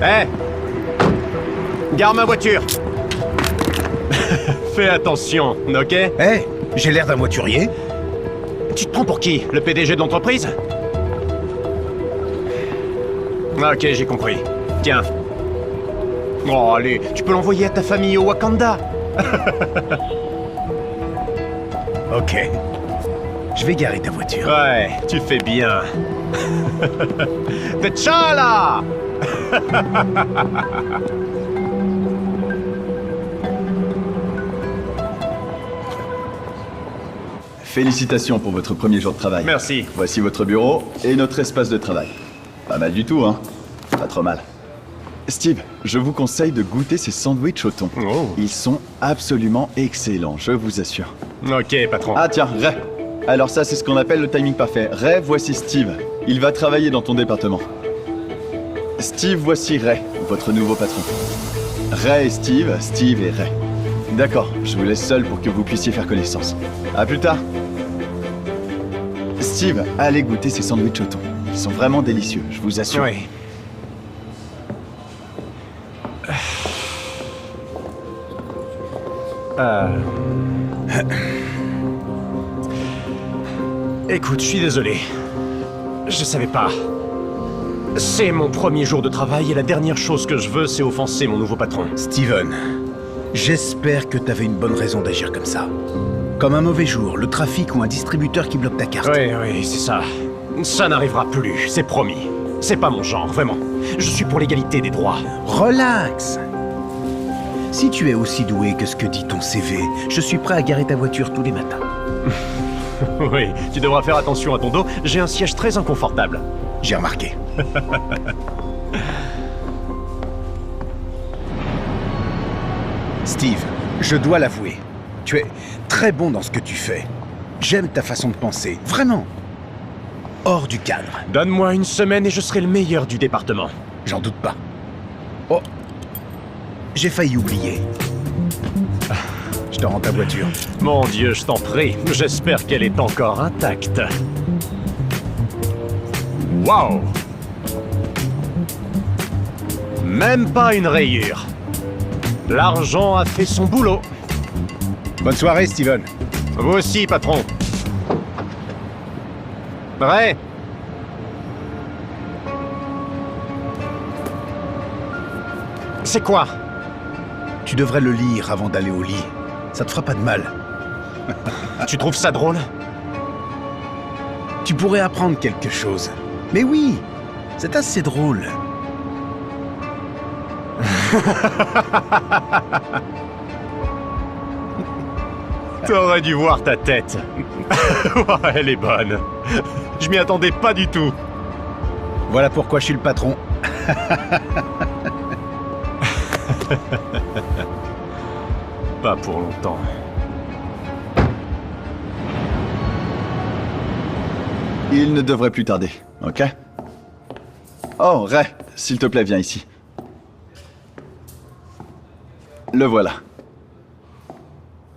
Hé! Garde ma voiture! Fais attention, ok? Hé, j'ai l'air d'un voiturier. Tu te prends pour qui? Le PDG de l'entreprise? Ok, j'ai compris. Tiens. Oh, allez, tu peux l'envoyer à ta famille au Wakanda. Ok. Je vais garer ta voiture. Ouais, tu fais bien. T'Challa! Félicitations pour votre premier jour de travail. Merci. Voici votre bureau et notre espace de travail. Pas mal du tout, hein? Pas trop mal. Steve, je vous conseille de goûter ces sandwichs au thon. Oh. Ils sont absolument excellents, je vous assure. Ok, patron. Ah tiens, Ray. Alors ça, c'est ce qu'on appelle le timing parfait. Ray, voici Steve. Il va travailler dans ton département. Steve, voici Ray, votre nouveau patron. Ray et Steve, Steve et Ray. D'accord, je vous laisse seul pour que vous puissiez faire connaissance. À plus tard. Steve, allez goûter ces sandwichs au thon. Ils sont vraiment délicieux, je vous assure. Oui. Écoute, je suis désolé. Je savais pas. C'est mon premier jour de travail et la dernière chose que je veux, c'est offenser mon nouveau patron. Steven, j'espère que t'avais une bonne raison d'agir comme ça. Comme un mauvais jour, le trafic ou un distributeur qui bloque ta carte. Oui, c'est ça. Ça n'arrivera plus, c'est promis. C'est pas mon genre, vraiment. Je suis pour l'égalité des droits. Relax. Si tu es aussi doué que ce que dit ton CV, je suis prêt à garer ta voiture tous les matins. Oui, tu devras faire attention à ton dos. J'ai un siège très inconfortable. J'ai remarqué. Steve, je dois l'avouer, tu es très bon dans ce que tu fais. J'aime ta façon de penser, vraiment. Hors du cadre, Donne-moi une semaine et je serai le meilleur du département. j'en doute pas. Oh, j'ai failli oublier. Je te rends ta voiture. Mon Dieu, je t'en prie. J'espère qu'elle est encore intacte. Waouh! Même pas une rayure. L'argent a fait son boulot. Bonne soirée, Steven. Vous aussi, patron. Ray? C'est quoi? Tu devrais le lire avant d'aller au lit. Ça te fera pas de mal. Tu trouves ça drôle? Tu pourrais apprendre quelque chose. Mais oui, c'est assez drôle. T'aurais dû voir ta tête. Ouais, elle est bonne. Je m'y attendais pas du tout. Voilà pourquoi je suis le patron. Pas pour longtemps. Il ne devrait plus tarder, ok? Oh, Ray, s'il te plaît, viens ici. Le voilà.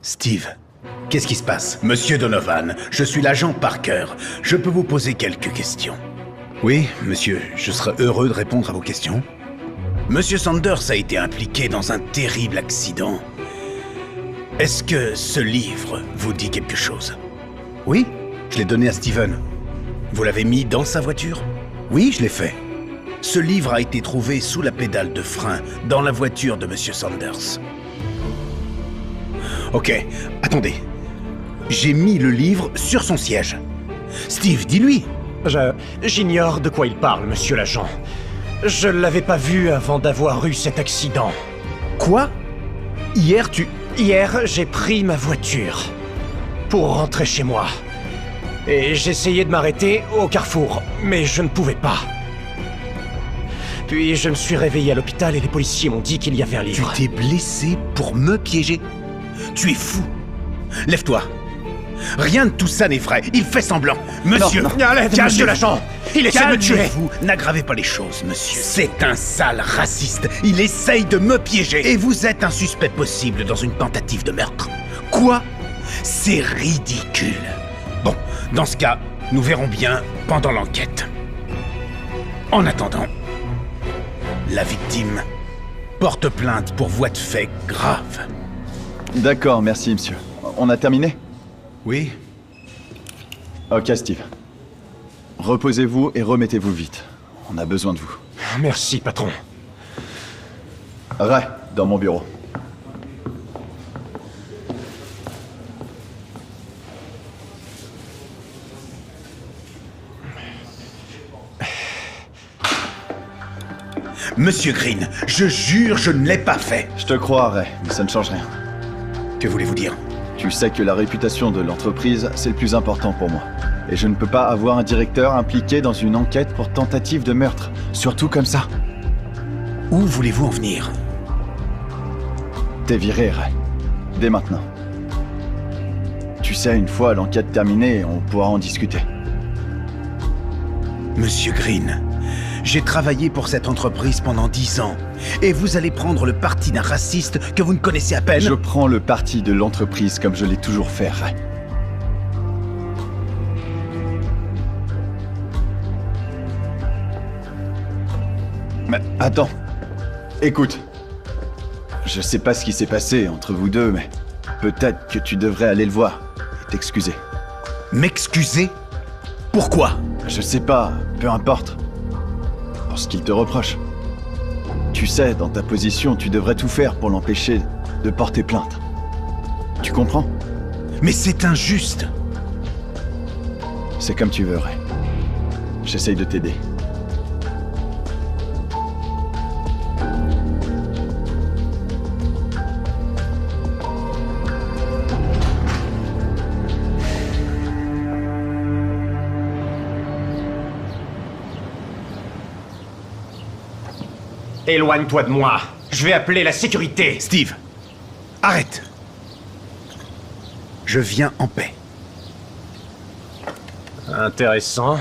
Steve, qu'est-ce qui se passe? Monsieur Donovan, je suis l'agent Parker. Je peux vous poser quelques questions. Oui, monsieur, je serai heureux de répondre à vos questions. Monsieur Sanders a été impliqué dans un terrible accident. Est-ce que ce livre vous dit quelque chose? Oui, je l'ai donné à Steven. Vous l'avez mis dans sa voiture? Oui, je l'ai fait. Ce livre a été trouvé sous la pédale de frein dans la voiture de Monsieur Sanders. Ok, attendez. J'ai mis le livre sur son siège. Steve, dis-lui. J'ignore de quoi il parle, monsieur l'agent. Je l'avais pas vu avant d'avoir eu cet accident. Quoi? Hier, Hier, j'ai pris ma voiture pour rentrer chez moi. Et j'essayais de m'arrêter au carrefour, mais je ne pouvais pas. Puis je me suis réveillé à l'hôpital et les policiers m'ont dit qu'il y avait un Tu livre. t'es blessé pour me piéger? Tu es fou. Lève-toi. Rien de tout ça n'est vrai. Il fait semblant. Monsieur... Non. Monsieur l'agent! Il essaie de me tuer! Calmez-vous. N'aggravez pas les choses, monsieur. C'est un sale raciste. Il essaye de me piéger. Et vous êtes un suspect possible dans une tentative de meurtre. Quoi? C'est ridicule. Bon, dans ce cas, nous verrons bien pendant l'enquête. En attendant, la victime, porte plainte pour voie de fait grave. D'accord, merci, monsieur. On a terminé? Oui? Ok, Steve. Reposez-vous et remettez-vous vite. On a besoin de vous. Merci, patron. Ray, dans mon bureau. Monsieur Green, je jure, je ne l'ai pas fait. Je te crois, Ray, mais ça ne change rien. Que voulez-vous dire? Tu sais que la réputation de l'entreprise, c'est le plus important pour moi. Et je ne peux pas avoir un directeur impliqué dans une enquête pour tentative de meurtre, surtout comme ça. Où voulez-vous en venir? T'es viré, Ray. Dès maintenant. Tu sais, une fois l'enquête terminée, on pourra en discuter. Monsieur Green, j'ai travaillé pour cette entreprise pendant 10 ans. Et vous allez prendre le parti d'un raciste que vous ne connaissez à peine? Je prends le parti de l'entreprise comme je l'ai toujours fait, Ray. Mais attends. Écoute. Je sais pas ce qui s'est passé entre vous deux, mais peut-être que tu devrais aller le voir et t'excuser. M'excuser? Pourquoi? Je sais pas, peu importe. Pour ce qu'il te reproche. Tu sais, dans ta position, tu devrais tout faire pour l'empêcher de porter plainte. Tu comprends? Mais c'est injuste. C'est comme tu veux, Ray. J'essaye de t'aider. Éloigne-toi de moi. Je vais appeler la sécurité. Steve, arrête. Je viens en paix. Intéressant.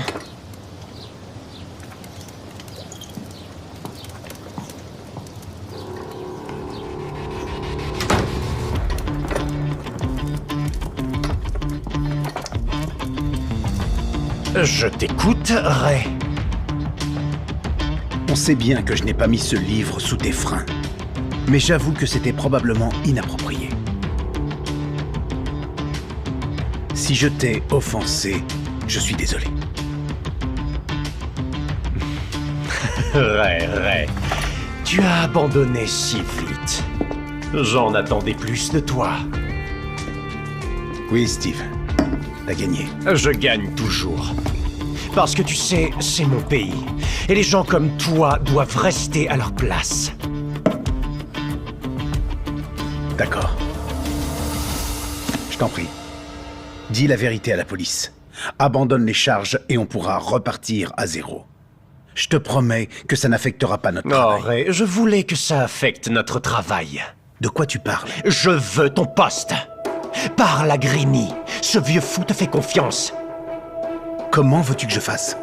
Je t'écoute, Ray. On sait bien que je n'ai pas mis ce livre sous tes freins. Mais j'avoue que c'était probablement inapproprié. Si je t'ai offensé, je suis désolé. Ray, tu as abandonné si vite. J'en attendais plus de toi. Oui, Steve. T'as gagné. Je gagne toujours. Parce que tu sais, c'est mon pays. Et les gens comme toi doivent rester à leur place. D'accord. Je t'en prie. Dis la vérité à la police. Abandonne les charges et on pourra repartir à zéro. Je te promets que ça n'affectera pas notre Oh, travail. Ray, je voulais que ça affecte notre travail. De quoi tu parles? Je veux ton poste. Parle à Greeny. Ce vieux fou te fait confiance. Comment veux-tu que je fasse?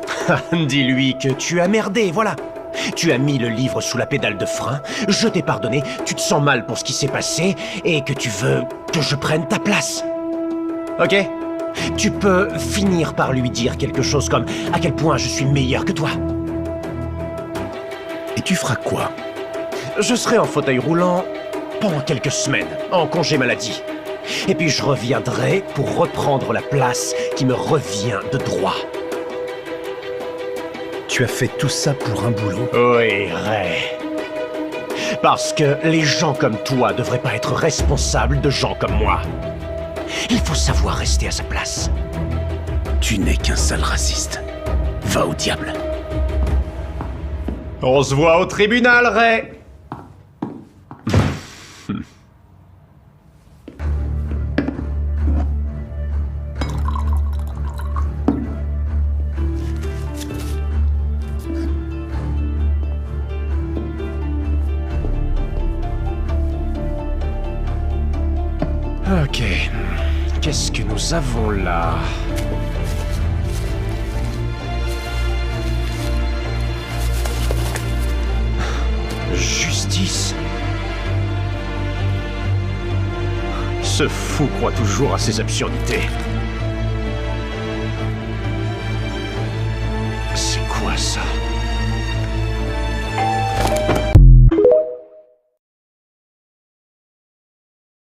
Dis-lui que tu as merdé, voilà. Tu as mis le livre sous la pédale de frein, je t'ai pardonné, tu te sens mal pour ce qui s'est passé, et que tu veux que je prenne ta place. Ok? Tu peux finir par lui dire quelque chose comme « à quel point je suis meilleur que toi ». Et tu feras quoi? Je serai en fauteuil roulant pendant quelques semaines, en congé maladie. Et puis je reviendrai pour reprendre la place qui me revient de droit. Tu as fait tout ça pour un boulot? Oui, Ray. Parce que les gens comme toi devraient pas être responsables de gens comme moi. Il faut savoir rester à sa place. Tu n'es qu'un sale raciste. Va au diable. On se voit au tribunal, Ray. Ok. Qu'est-ce que nous avons là? Justice. Ce fou croit toujours à ses absurdités.